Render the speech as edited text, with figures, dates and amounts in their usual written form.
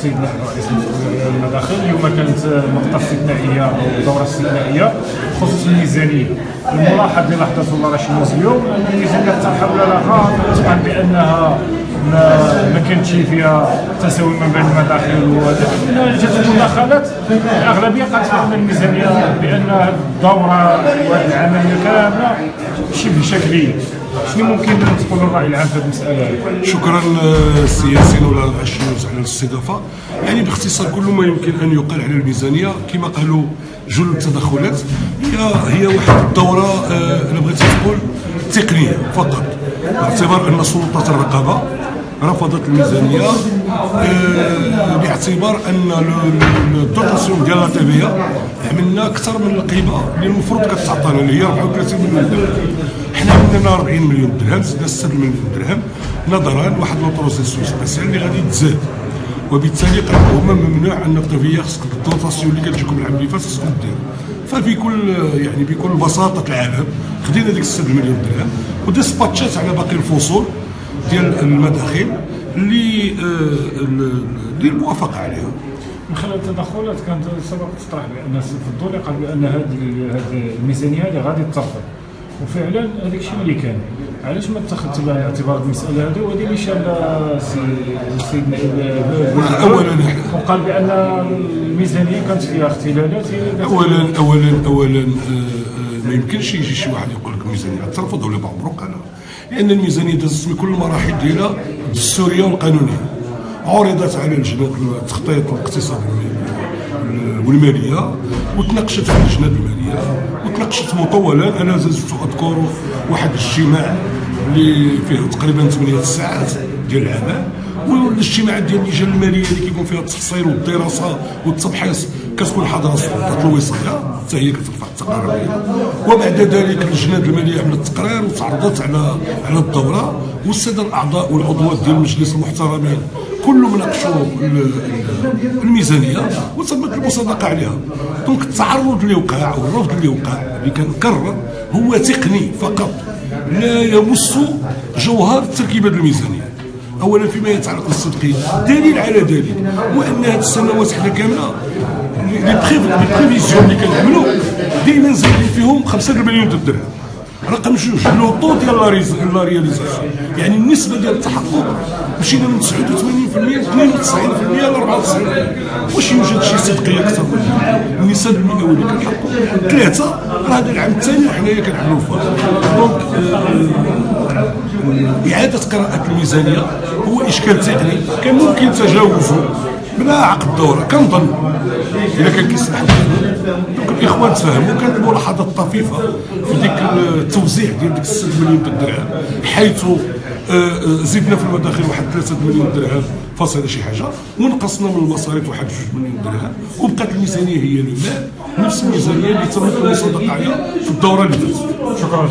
سيدنا رئيس المداخل، اليوم كانت نقطة استثنائية أو دورة استثنائية بخصوص الميزانية. الملاحظ اللي لاحظته الله رشيد اليوم أن الميزانية تحول لها طبعا بأنها ما كانتش فيها تساوي ما بين المداخل وهذا. جات المداخلات الأغلبية قالت بأن الميزانية بأن هذه الدورة وهذه العملية كاملة شبه شكلية. شنو ممكن تقولوا الرأي العام في هذه المسألة؟ شكرا السي ياسين ولا العشيوز على الاستضافة. يعني باختصار كل ما يمكن أن يقال على الميزانية كما قالوا جل التدخلات هي واحد الدورة أنا بغيت نقول تقنية فقط، باعتبار أن سلطات الرقابة رفضت الميزانية باعتبار أن الدوتاسيون ديال لا تي في عملنا أكثر من القيمة اللي المفروض كتعطانا اللي هي 34 مليون درهم. حنا عندنا 40 مليون درهم، زدنا 6 مليون درهم نظرا لواحد لوطوريزاسيون سبيسيال اللي غادي تزاد، وبالتالي قالوا هما ممنوع ان التي خصك الدوتاسيون اللي كتجيكم العام اللي فات خصكم ديروا. ففي كل يعني بكل بساطه العالم خدينا ديك 6 مليون درهم وديسباتشات على باقي الفصول ديال المداخل اللي الموافقه عليها. من خلال التدخلات كانت سبق تطرح بان الفضولي قال بان هذه الميزانيه هذه غادي ترفض، وفعلا هذاك الشيء اللي كان. علاش ما اتخذت بعين الاعتبار المساله هذه وهذه اللي شال سيدنا اولا وقال بان الميزانيه كانت فيها اختلالات؟ اولا ما يمكنش يجي شي واحد يقول لك الميزانيه ترفض ولا بعمرو قالها، لان الميزانيه دازت من كل المراحل ديالها الدستوريه والقانونيه، عرضت على لجنه التخطيط والاقتصاد والماليه وتناقشت في اللجنه الماليه وتناقشت مطولا. انا زلت اذكر واحد الاجتماع اللي فيه تقريبا 8 ساعات ديال العمل، والاجتماعات ديال اللجان الماليه اللي كيكون فيها التحصيل والدراسه والتبحيث كتكون حاضره سلطه الوصايه حتى هي كترفع التقارير ديالها. وبعد ذلك اللجنه الماليه عملت تقرير وتعرضت على الدوره، والساده الاعضاء والعضوات ديال المجلس المحترمين كلهم ناقشوا الميزانيه وتمت المصادقه عليها. دونك التعرض اللي وقع والرفض اللي وقع اللي كنكرر هو تقني فقط، لا يمس جوهر تركيبه الميزانيه. اولا فيما يتعلق بالصدقيه، دليل على ذلك هو ان هذه السنوات حنا كامله لي بريفيزيون اللي كنعملوا ديما زايدين فيهم 5 مليون درهم. رقم جوج لوطو ديال لا رياليزاسيون، يعني النسبه ديال التحقق مشينا من 89% ل 92% ل 94%. واش يوجد شي صدقيه اكثر من هذا؟ النسب المئويه اللي كنحققوا ثلاثه، راه هذا العام الثاني وحنايا كنعملوا فيها. دونك اعاده قراءه الميزانيه هو اشكال تقني كان ممكن تجاوزه بلا عقد دوره كنظن اذا كان كيسمح لنا. دونك الاخوان تفهموا. كانت الملاحظه الطفيفه في ديك التوزيع ديال ديك 6 مليون درهم، حيث زدنا في المداخل واحد 3 مليون درهم فاصله شي حاجه، ونقصنا من المصاريف واحد 2 مليون درهم، وبقات الميزانيه هي المال نفس الميزانيه اللي تمت المصادقه عليها في الدوره اللي فاتت. شكرا.